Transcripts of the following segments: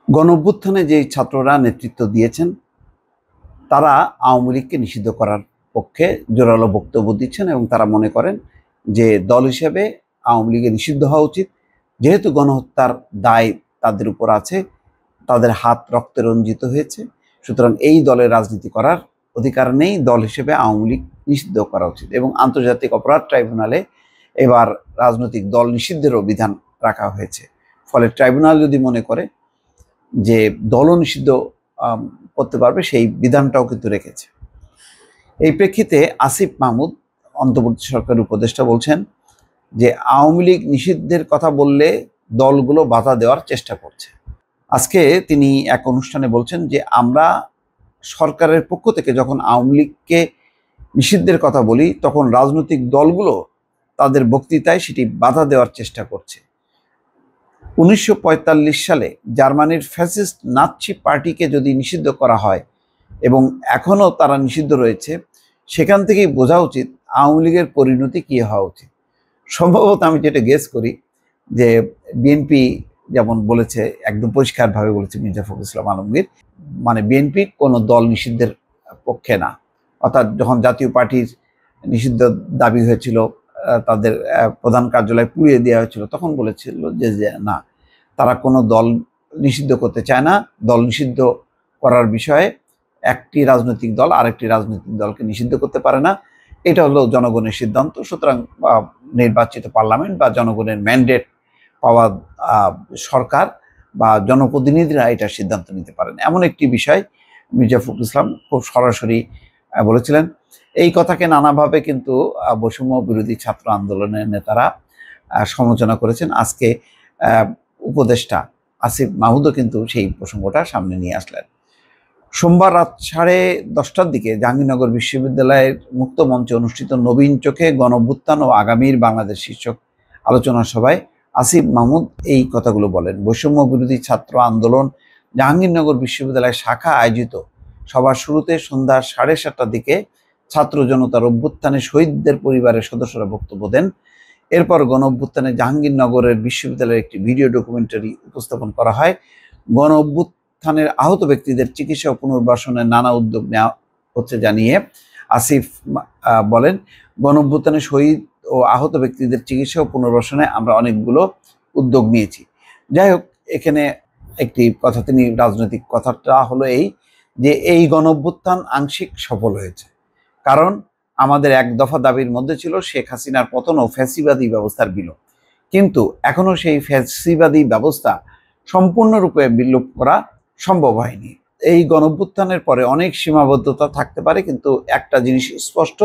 গণঅভ্যুত্থানে যে ছাত্ররা নেতৃত্ব দিয়েছেন তারা আওয়ামী লীগকে নিষিদ্ধ করার পক্ষে জোরালো বক্তব্য দিচ্ছেন এবং তারা মনে করেন যে দল হিসেবে আওয়ামী লীগের নিষিদ্ধ হওয়া উচিত। যেহেতু গণহত্যার দায় তাদের উপর আছে, তাদের হাত রক্তে রঞ্জিত হয়েছে, সুতরাং এই দলের রাজনীতি করার অধিকার নেই, দল হিসেবে আওয়ামী লীগ নিষিদ্ধ করা উচিত। এবং আন্তর্জাতিক অপরাধ ট্রাইব্যুনালে এবার রাজনৈতিক দল নিষিদ্ধেরও বিধান রাখা হয়েছে। ফলে ট্রাইব্যুনাল যদি মনে করে যে দলও নিষিদ্ধ করতে পারবে, সেই বিধানটাও কিন্তু রেখেছে। এই প্রেক্ষিতে আসিফ মাহমুদ অন্তর্বর্তী সরকারের উপদেষ্টা বলছেন যে আওয়ামী লীগ নিষিদ্ধের কথা বললে দলগুলো বাধা দেওয়ার চেষ্টা করছে। আজকে তিনি এক অনুষ্ঠানে বলছেন যে আমরা সরকারের পক্ষ থেকে যখন আওয়ামী লীগকে নিষিদ্ধের কথা বলি তখন রাজনৈতিক দলগুলো তাদের বক্তৃতায় সেটি বাধা দেওয়ার চেষ্টা করছে। 1945 সালে জার্মানির ফ্যাসিস্ট নাৎসি পার্টিকে যদি নিষিদ্ধ করা হয় এবং এখনও তারা নিষিদ্ধ রয়েছে, সেখান থেকেই বোঝা উচিত আওয়ামী লীগের পরিণতি কী হওয়া উচিত। সম্ভবত আমি যেটা গেস করি যে বিএনপি যেমন বলেছে, একদম পরিষ্কারভাবে বলেছে মির্জা ফখরুল ইসলাম আলমগীর, মানে বিএনপি কোনো দল নিষিদ্ধের পক্ষে না। অর্থাৎ যখন জাতীয় পার্টির নিষিদ্ধ দাবি হয়েছিল, তাদের প্রধান কার্যালয় পুড়িয়ে দেওয়া হয়েছিল, তখন বলেছিল যে না, তারা কোনো দল নিষিদ্ধ করতে চায় না। দল নিষিদ্ধ করার বিষয়ে একটি রাজনৈতিক দল আরেকটি রাজনৈতিক দলকে নিষিদ্ধ করতে পারে না, এটা হলো জনগণের সিদ্ধান্ত। সুতরাং নির্বাচিত পার্লামেন্ট বা জনগণের ম্যান্ডেট পাওয়া সরকার বা জনপ্রতিনিধিরা এটা সিদ্ধান্ত নিতে পারেন, এমন একটি বিষয় মির্জা ফখরুল ইসলাম খুব সরাসরি বলেছিলেন। এই কথাকে নানাভাবে কিন্তু বৈষম্য বিরোধী ছাত্র আন্দোলনের নেতারা সমালোচনা করেছেন। আজকে উপদেষ্টা আসিফ মাহমুদও কিন্তু সেই প্রসঙ্গটা সামনে নিয়ে আসলেন। সোমবার রাত 10:30টার দিকে জাহাঙ্গীরনগর বিশ্ববিদ্যালয়ের মুক্ত মঞ্চে অনুষ্ঠিত নবীন চোখে গণঅভ্যুত্থান ও আগামীর বাংলাদেশ শীর্ষক আলোচনা সভায় আসিফ মাহমুদ এই কথাগুলো বলেন। বৈষম্য বিরোধী ছাত্র আন্দোলন জাহাঙ্গীরনগর বিশ্ববিদ্যালয় শাখা আয়োজিত সভার শুরুতে সন্ধ্যা 7:30টার দিকে ছাত্র জনতার অভ্যুত্থানে শহীদদের পরিবারের সদস্যরা বক্তব্য দেন। এরপর গণঅভ্যুত্থানে জাহাঙ্গীরনগরের বিশ্ববিদ্যালয়ের একটি ভিডিও ডকুমেন্টারি উপস্থাপন করা হয়। গণঅভ্যুত্থানের আহত ব্যক্তিদের চিকিৎসা ও পুনর্বাসনের নানা উদ্যোগ নেওয়া হচ্ছে জানিয়ে আসিফ বলেন, গণঅভ্যুত্থানে শহীদ ও আহত ব্যক্তিদের চিকিৎসা ও পুনর্বাসনে আমরা অনেকগুলো উদ্যোগ নিয়েছি। যাই হোক, এখানে একটি কথা, তিনি রাজনৈতিক কথাটা হলো এই যে এই গণঅভ্যুত্থান আংশিক সফল হয়েছে, কারণ আমাদের এক দফা দাবির মধ্যে ছিল শেখ হাসিনার পতন ও ফ্যাসিবাদী ব্যবস্থার বিলোপ, কিন্তু এখনো সেই ফ্যাসিবাদী ব্যবস্থা সম্পূর্ণরূপে বিলোপ করা সম্ভব হয়নি। এই গণঅভ্যুত্থানের পরে অনেক সীমাবদ্ধতা থাকতে পারে, কিন্তু একটা জিনিস স্পষ্ট,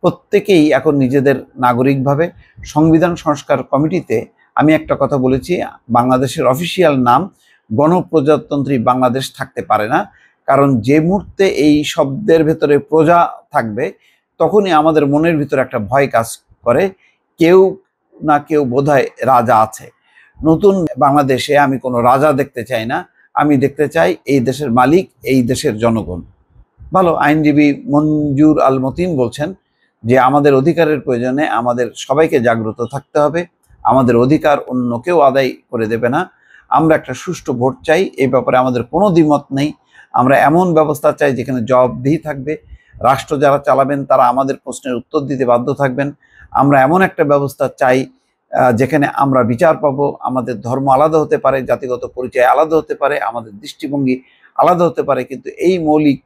প্রত্যেকেই এখন নিজেদের নাগরিকভাবে সংবিধান সংস্কার কমিটিতে আমি একটা কথা বলেছি, বাংলাদেশের অফিসিয়াল নাম গণপ্রজাতন্ত্রী বাংলাদেশ থাকতে পারে না, কারণ যে মুহূর্তে এই শব্দের ভেতরে প্রজা থাকবে তখনই আমাদের মনের ভিতরে একটা ভয় কাজ করে, কেউ না কেউ বোধহয় রাজা আছে। নতুন বাংলাদেশে আমি কোনো রাজা দেখতে চাই না, আমি দেখতে চাই এই দেশের মালিক এই দেশের জনগণ। ভালো আইনজীবী মঞ্জুর আল মতিন বলছেন যে আমাদের অধিকারের প্রয়োজনে আমাদের সবাইকে জাগ্রত থাকতে হবে, আমাদের অধিকার অন্য কেউ আদায় করে দেবে না। আমরা একটা সুষ্ঠু ভোট চাই, এই ব্যাপারে আমাদের কোনো দ্বিমত নেই। আমরা এমন ব্যবস্থা চাই যেখানে জবাবদিহি থাকবে, রাষ্ট্র যারা চালাবেন তারা আমাদের প্রশ্নের উত্তর দিতে বাধ্য থাকবেন। আমরা এমন একটা ব্যবস্থা চাই যেখানে আমরা বিচার পাবো। আমাদের ধর্ম আলাদা হতে পারে, জাতিগত পরিচয় আলাদা হতে পারে, আমাদের দৃষ্টিভঙ্গি আলাদা হতে পারে, কিন্তু এই মৌলিক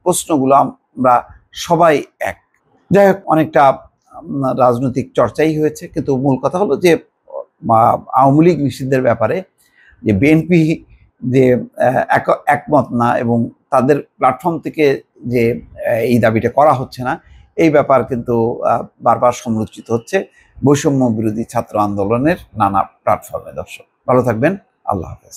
প্রশ্নগুলো আমরা সবাই এক। যাই হোক, অনেকটা রাজনৈতিক চর্চাই হয়েছে, কিন্তু মূল কথা হলো যে আওয়ামী লীগ নিষিদ্ধের ব্যাপারে যে বিএনপি যে একমত না এবং তাদের প্ল্যাটফর্ম থেকে যে এই দাবিটা করা হচ্ছে না, এই ব্যাপার কিন্তু বারবার সমালোচিত হচ্ছে বৈষম্য বিরোধী ছাত্র আন্দোলনের নানা প্ল্যাটফর্মে। দর্শক ভালো থাকবেন, আল্লাহ হাফেজ।